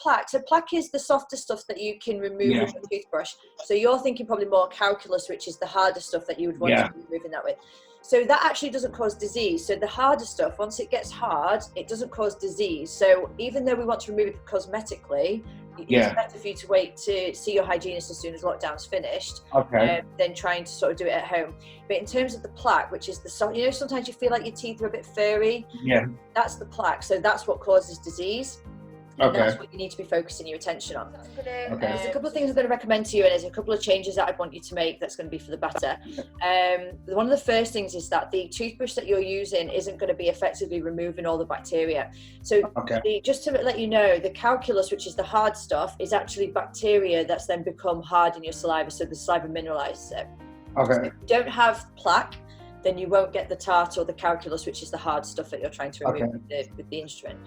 plaque. So plaque is the softer stuff that you can remove with a toothbrush. So you're thinking probably more calculus, which is the harder stuff that you would want to be removing that with. So that actually doesn't cause disease. So the harder stuff, once it gets hard, it doesn't cause disease. So even though we want to remove it cosmetically, it's better for you to wait to see your hygienist as soon as lockdown's finished, than trying to sort of do it at home. But in terms of the plaque, which is the, sometimes you feel like your teeth are a bit furry. That's the plaque. So that's what causes disease. And that's what you need to be focusing your attention on. There's a couple of things I'm going to recommend to you, and there's a couple of changes that I want you to make that's going to be for the better. One of the first things is that the toothbrush that you're using isn't going to be effectively removing all the bacteria. So just to let you know, the calculus, which is the hard stuff, is actually bacteria that's then become hard in your saliva, so the saliva mineralizes it. So if you don't have plaque, then you won't get the tartar or the calculus, which is the hard stuff that you're trying to remove with the instrument.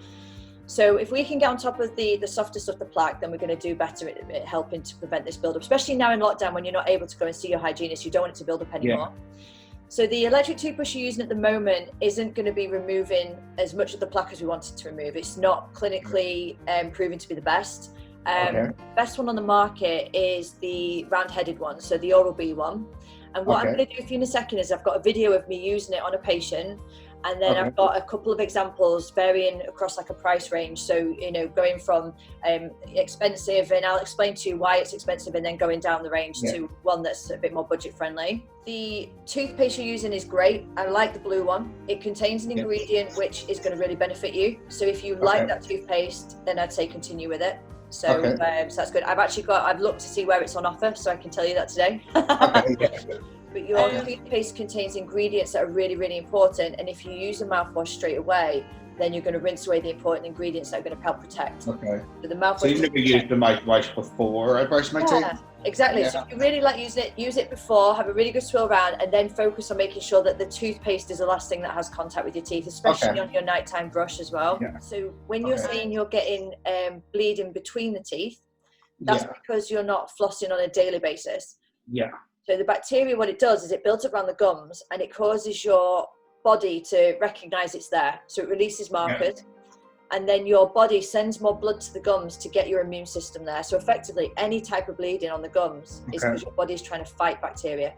So if we can get on top of the softer stuff, the plaque, then we're going to do better at helping to prevent this build-up, especially now in lockdown when you're not able to go and see your hygienist. You don't want it to build up anymore. So the electric toothbrush you're using at the moment isn't going to be removing as much of the plaque as we wanted to remove. It's not clinically proven to be the best. Best one on the market is the round-headed one, so the Oral-B one. And what I'm going to do for you in a second is I've got a video of me using it on a patient. And then I've got a couple of examples varying across like a price range. So, going from expensive, and I'll explain to you why it's expensive, and then going down the range to one that's a bit more budget friendly. The toothpaste you're using is great. I like the blue one. It contains an ingredient which is going to really benefit you. So if you like that toothpaste, then I'd say continue with it. So, so that's good. I've looked to see where it's on offer, so I can tell you that today. But your toothpaste contains ingredients that are really, really important. And if you use a mouthwash straight away, then you're going to rinse away the important ingredients that are going to help protect. So the mouthwash. So you never use the mouthwash before I brush my teeth? Exactly. So if you really like use it before, have a really good swirl around, and then focus on making sure that the toothpaste is the last thing that has contact with your teeth, especially on your nighttime brush as well. So when you're saying you're getting bleeding between the teeth, that's because you're not flossing on a daily basis. So the bacteria, what it does is it builds up around the gums, and it causes your body to recognize it's there. So it releases markers, and then your body sends more blood to the gums to get your immune system there. So effectively, any type of bleeding on the gums is because your body is trying to fight bacteria.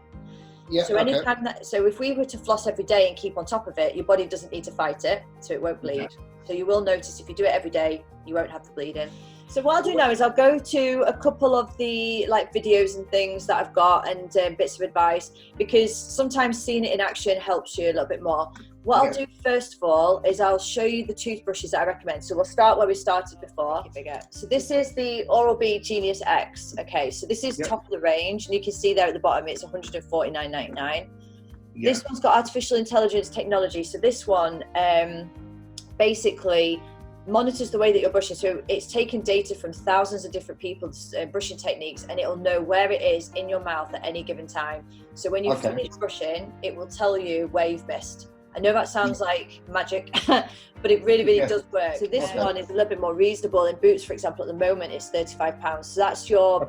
So anytime so if we were to floss every day and keep on top of it, your body doesn't need to fight it, so it won't bleed. So you will notice if you do it every day, you won't have the bleeding. So what I'll do now is I'll go to a couple of the videos and things that I've got, and bits of advice, because sometimes seeing it in action helps you a little bit more. What I'll do first of all is I'll show you the toothbrushes that I recommend. So we'll start where we started before. So this is the Oral-B Genius X. Okay, so this is top of the range, and you can see there at the bottom it's $149.99. This one's got artificial intelligence technology. So this one basically monitors the way that you're brushing. So it's taken data from thousands of different people's brushing techniques, and it'll know where it is in your mouth at any given time. So when you finish brushing, it will tell you where you've missed. I know that sounds like magic, but it really, really does work. So this one is a little bit more reasonable. In Boots, for example, at the moment, it's £35. So that's your,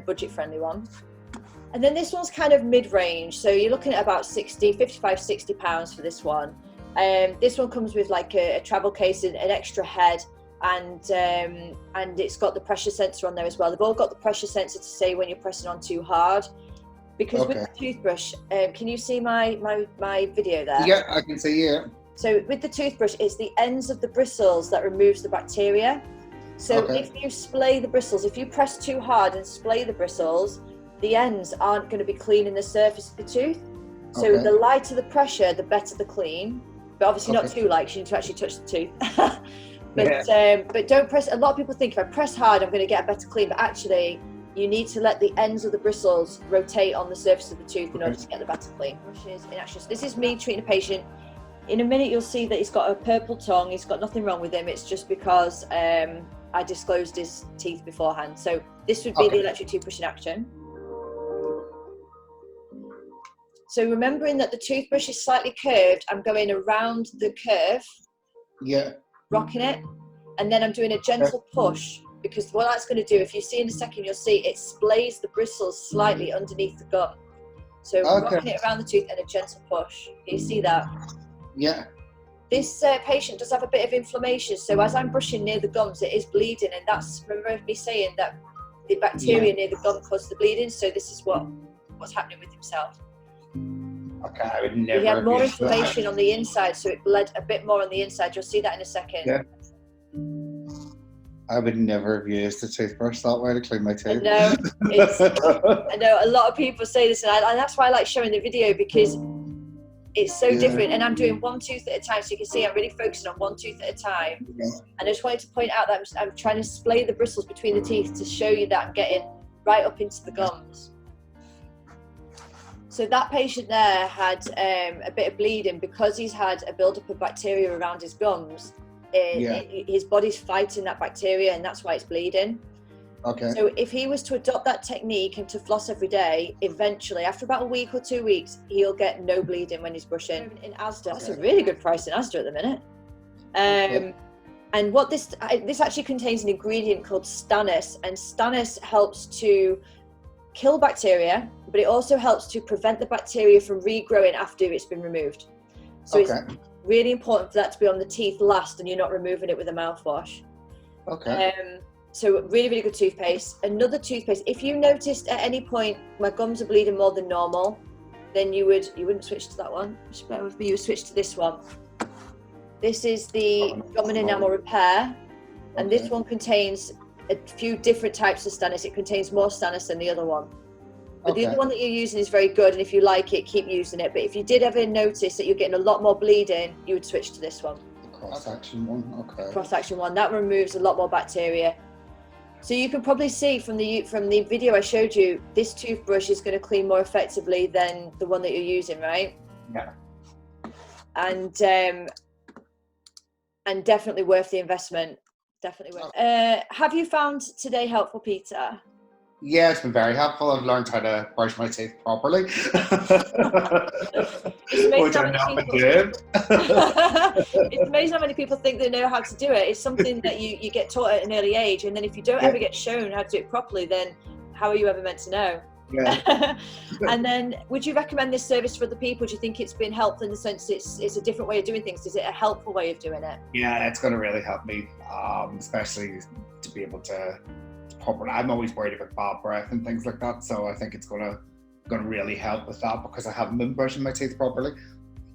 budget-friendly one. And then this one's kind of mid-range. So you're looking at about 55, 60 pounds for this one. This one comes with like a travel case and an extra head, and it's got the pressure sensor on there as well. They've all got the pressure sensor to say when you're pressing on too hard. Because with the toothbrush, can you see my video there? Yeah, I can see it. So with the toothbrush, it's the ends of the bristles that removes the bacteria. So if you splay the bristles, if you press too hard and splay the bristles, the ends aren't going to be cleaning the surface of the tooth. So the lighter the pressure, the better the clean. But obviously not too light, you need to actually touch the tooth. But don't press. A lot of people think if I press hard, I'm going to get a better clean, but actually you need to let the ends of the bristles rotate on the surface of the tooth in order to get the better clean. Brushes in action. So this is me treating a patient. In a minute you'll see that he's got a purple tongue. He's got nothing wrong with him. It's just because I disclosed his teeth beforehand. So this would be the electric toothbrush in action. So remembering that the toothbrush is slightly curved, I'm going around the curve, rocking it, and then I'm doing a gentle push, because what that's going to do, if you see in a second, you'll see it splays the bristles slightly underneath the gum. So rocking it around the tooth and a gentle push. Can you see that? Yeah. this patient does have a bit of inflammation. So as I'm brushing near the gums, it is bleeding, and that's, remember me saying that the bacteria near the gum causes the bleeding. So this is what's happening with himself. Okay, I would never. He had more inflammation on the inside, so it bled a bit more on the inside. You'll see that in a second. Yeah. I would never have used a toothbrush that way to clean my teeth. No, I know a lot of people say this, and that's why I like showing the video, because it's so different. And I'm doing one tooth at a time, so you can see I'm really focusing on one tooth at a time. And I just wanted to point out that I'm trying to splay the bristles between the teeth to show you that I'm getting right up into the gums. So that patient there had a bit of bleeding because he's had a buildup of bacteria around his gums. His body's fighting that bacteria, and that's why it's bleeding. Okay. So if he was to adopt that technique and to floss every day, eventually, after about a week or 2 weeks, he'll get no bleeding when he's brushing. In Asda, that's a really good price in Asda at the minute. And what this actually contains an ingredient called stannous, and stannous helps to kill bacteria, but it also helps to prevent the bacteria from regrowing after it's been removed. So it's really important for that to be on the teeth last, and you're not removing it with a mouthwash. So really, really good toothpaste. Another toothpaste, if you noticed at any point my gums are bleeding more than normal, then you wouldn't switch to that one. Just bear with me, you would switch to this one. This is the Gum and Enamel Repair, and this one contains a few different types of stannous. It contains more stannous than the other one. But the other one that you're using is very good, and if you like it, keep using it. But if you did ever notice that you're getting a lot more bleeding, you would switch to this one. The cross-action one, Cross-action one, that removes a lot more bacteria. So you can probably see from the video I showed you, this toothbrush is going to clean more effectively than the one that you're using, right? Yeah. And definitely worth the investment. Definitely worth. Have you found today helpful, Peter? Yeah, it's been very helpful. I've learned how to brush my teeth properly. Which I've not been doing. It's amazing how many people think they know how to do it. It's something that you get taught at an early age, and then if you don't ever get shown how to do it properly, then how are you ever meant to know? Yeah. And then, would you recommend this service for other people? Do you think it's been helpful in the sense it's a different way of doing things? Is it a helpful way of doing it? Yeah, it's going to really help me, especially to be able to properly. I'm always worried about bad breath and things like that, so I think it's going to really help with that because I haven't been brushing my teeth properly.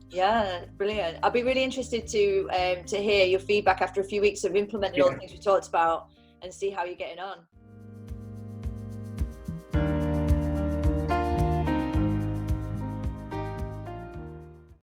Yeah, brilliant. I'll be really interested to hear your feedback after a few weeks of implementing all the things we talked about and see how you're getting on.